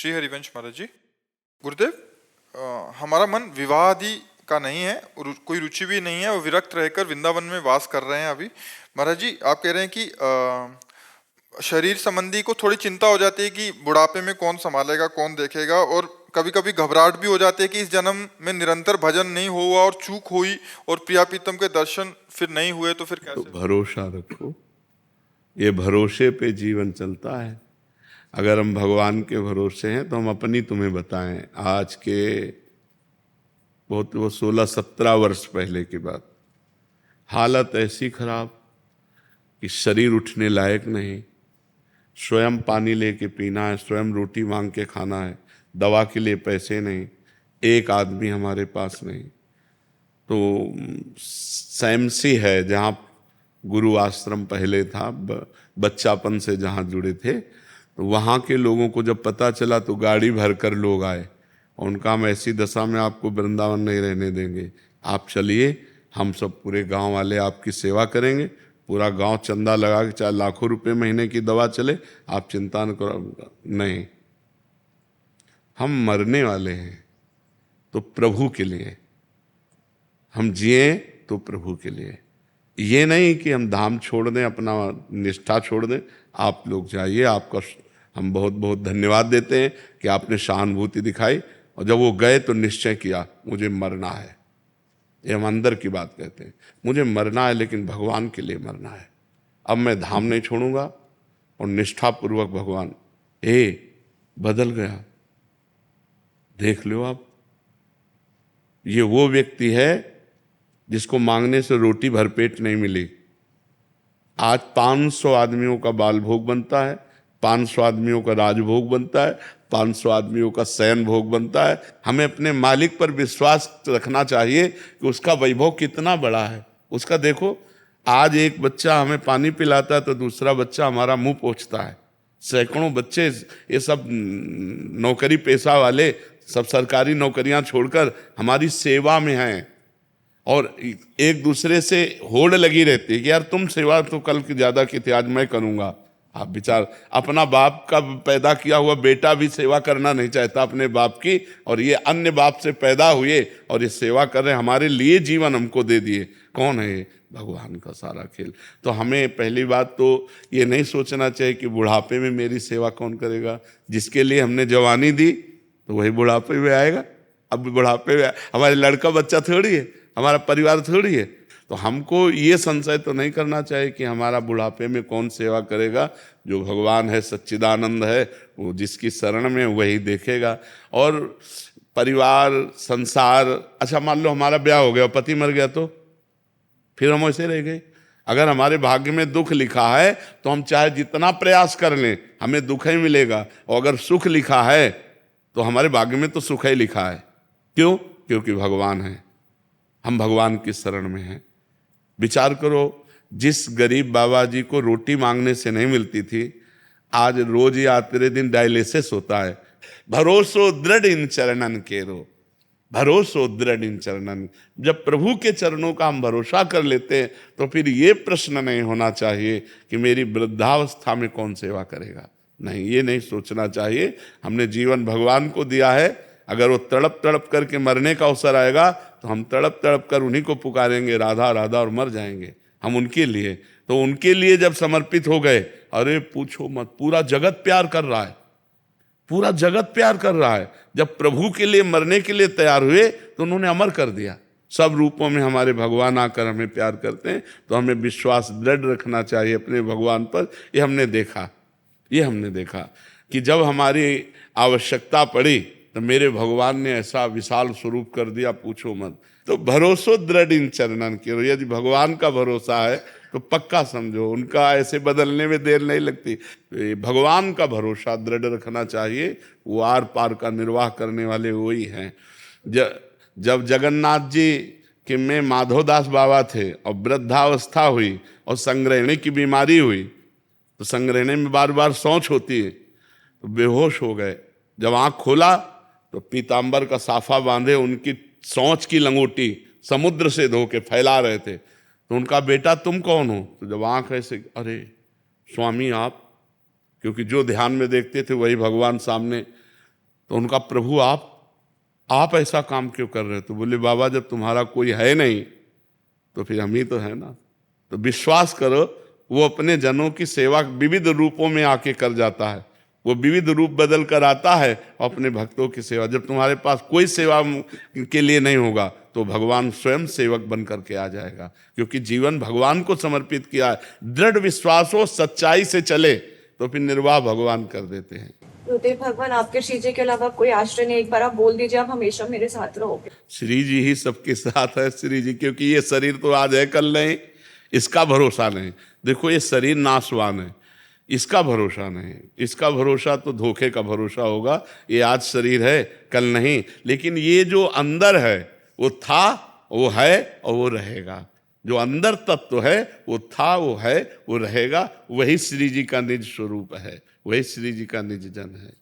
श्री हरिवंश महाराज जी। गुरुदेव, हमारा मन विवाह आदि का नहीं है, कोई रुचि भी नहीं है और विरक्त रहकर वृंदावन में वास कर रहे हैं अभी। महाराज जी, आप कह रहे हैं कि शरीर संबंधी को थोड़ी चिंता हो जाती है कि बुढ़ापे में कौन संभालेगा, कौन देखेगा, और कभी कभी घबराहट भी हो जाती है कि इस जन्म में निरंतर भजन नहीं हुआ और चूक हुई और प्रिया प्रीतम के दर्शन फिर नहीं हुए तो फिर कैसे? तो भरोसा रखो, ये भरोसे पे जीवन चलता है। अगर हम भगवान के भरोसे हैं तो हम अपनी तुम्हें बताएं, आज के बहुत वो 16-17 वर्ष पहले की बात, हालत ऐसी खराब कि शरीर उठने लायक नहीं, स्वयं पानी लेके पीना है, स्वयं रोटी मांग के खाना है, दवा के लिए पैसे नहीं, एक आदमी हमारे पास नहीं। तो सैमसी है जहाँ गुरु आश्रम पहले था, बच्चापन से जहाँ जुड़े थे, तो वहाँ के लोगों को जब पता चला तो गाड़ी भर कर लोग आए और उनका हम ऐसी दशा में आपको वृंदावन नहीं रहने देंगे, आप चलिए, हम सब पूरे गांव वाले आपकी सेवा करेंगे, पूरा गांव चंदा लगा के चाहे लाखों रुपए महीने की दवा चले, आप चिंता न करो। नहीं, हम मरने वाले हैं तो प्रभु के लिए, हम जिए तो प्रभु के लिए। ये नहीं कि हम धाम छोड़ दें, अपना निष्ठा छोड़ दें। आप लोग जाइए, आपका हम बहुत बहुत धन्यवाद देते हैं कि आपने सहानुभूति दिखाई, और जब वो गए तो निश्चय किया मुझे मरना है। ये हम अंदर की बात कहते हैं, मुझे मरना है लेकिन भगवान के लिए मरना है। अब मैं धाम नहीं छोड़ूंगा, और निष्ठापूर्वक भगवान बदल गया। देख लो आप, ये वो व्यक्ति है जिसको मांगने से रोटी भरपेट नहीं मिली। आज 500 आदमियों का बाल भोग बनता है, 500 आदमियों का राजभोग बनता है, 500 आदमियों का शयन भोग बनता है। हमें अपने मालिक पर विश्वास रखना चाहिए कि उसका वैभव कितना बड़ा है। उसका देखो, आज एक बच्चा हमें पानी पिलाता है तो दूसरा बच्चा हमारा मुंह पोंछता है। सैकड़ों बच्चे, ये सब नौकरी पेशा वाले, सब सरकारी नौकरियां छोड़कर हमारी सेवा में हैं, और एक दूसरे से होड़ लगी रहती है कि यार तुम सेवा तो कल की ज्यादा की थी, आज मैं करूंगा। आप विचार, अपना बाप का पैदा किया हुआ बेटा भी सेवा करना नहीं चाहता अपने बाप की, और ये अन्य बाप से पैदा हुए और ये सेवा कर रहे, हमारे लिए जीवन हमको दे दिए। कौन है ये? भगवान का सारा खेल। तो हमें पहली बात तो ये नहीं सोचना चाहिए कि बुढ़ापे में मेरी सेवा कौन करेगा। जिसके लिए हमने जवानी दी तो वही बुढ़ापे में आएगा। अब बुढ़ापे में हमारे लड़का बच्चा थोड़ी है, हमारा परिवार थोड़ी है। तो हमको ये संशय तो नहीं करना चाहिए कि हमारा बुढ़ापे में कौन सेवा करेगा। जो भगवान है, सच्चिदानंद है, वो जिसकी शरण में वही देखेगा। और परिवार, संसार, अच्छा मान लो हमारा ब्याह हो गया, पति मर गया, तो फिर हम वैसे रह गए। अगर हमारे भाग्य में दुख लिखा है तो हम चाहे जितना प्रयास कर लें हमें दुख ही मिलेगा, और अगर सुख लिखा है तो हमारे भाग्य में तो सुख ही लिखा है। क्यों? क्योंकि भगवान है, हम भगवान की शरण में हैं। विचार करो, जिस गरीब बाबा जी को रोटी मांगने से नहीं मिलती थी, आज रोज या तेरे दिन डायलिसिस होता है। भरोसो दृढ़ इन चरणन केरो, भरोसो दृढ़ इन चरणन। जब प्रभु के चरणों का हम भरोसा कर लेते हैं तो फिर ये प्रश्न नहीं होना चाहिए कि मेरी वृद्धावस्था में कौन सेवा करेगा। नहीं, ये नहीं सोचना चाहिए। हमने जीवन भगवान को दिया है, अगर वो तड़प तड़प करके मरने का अवसर आएगा तो हम तड़प तड़प कर उन्हीं को पुकारेंगे, राधा राधा, और मर जाएंगे हम उनके लिए। तो उनके लिए जब समर्पित हो गए, अरे पूछो मत, पूरा जगत प्यार कर रहा है, पूरा जगत प्यार कर रहा है। जब प्रभु के लिए मरने के लिए तैयार हुए तो उन्होंने अमर कर दिया। सब रूपों में हमारे भगवान आकर हमें प्यार करते हैं, तो हमें विश्वास दृढ़ रखना चाहिए अपने भगवान पर। ये हमने देखा कि जब हमारी आवश्यकता पड़ी तो मेरे भगवान ने ऐसा विशाल स्वरूप कर दिया, पूछो मत। तो भरोसो दृढ़ इन चरणन के, यदि भगवान का भरोसा है तो पक्का समझो उनका ऐसे बदलने में देर नहीं लगती। भगवान का भरोसा दृढ़ रखना चाहिए, वो आर पार का निर्वाह करने वाले वही हैं। जब जगन्नाथ जी के में माधवदास बाबा थे और वृद्धावस्था हुई और संग्रहणी की बीमारी हुई, तो संग्रहणी में बार बार शौच होती है, तो बेहोश हो गए। जब आँख खोला तो पीतांबर का साफा बांधे उनकी शौच की लंगोटी समुद्र से धो के फैला रहे थे। तो उनका बेटा तुम कौन हो? तो जब आँख ऐसे, अरे स्वामी आप, क्योंकि जो ध्यान में देखते थे वही भगवान सामने। तो उनका प्रभु आप ऐसा काम क्यों कर रहे हो? तो बोले बाबा जब तुम्हारा कोई है नहीं तो फिर हम ही तो है ना। तो विश्वास करो वो अपने जनों की सेवा विविध रूपों में आके कर जाता है, वो विविध रूप बदल कर आता है अपने भक्तों की सेवा। जब तुम्हारे पास कोई सेवा के लिए नहीं होगा तो भगवान स्वयं सेवक बन करके आ जाएगा, क्योंकि जीवन भगवान को समर्पित किया है। दृढ़ विश्वास हो, सच्चाई से चले तो फिर निर्वाह भगवान कर देते हैं। गुरुदेव भगवान आपके श्री जी के अलावा कोई आश्रय नहीं, एक बार आप बोल दीजिए आप हमेशा मेरे साथ रहोगे। श्री जी ही सबके साथ है, श्री जी, क्योंकि ये शरीर तो आज है कल नहीं, इसका भरोसा नहीं। देखो ये शरीर नाशवान है, इसका भरोसा नहीं, इसका भरोसा तो धोखे का भरोसा होगा। ये आज शरीर है कल नहीं, लेकिन ये जो अंदर है वो था, वो है और वो रहेगा। जो अंदर तत्व है वो था, वो है, वो रहेगा। वही श्री जी का निज स्वरूप है, वही श्री जी का निज जन है।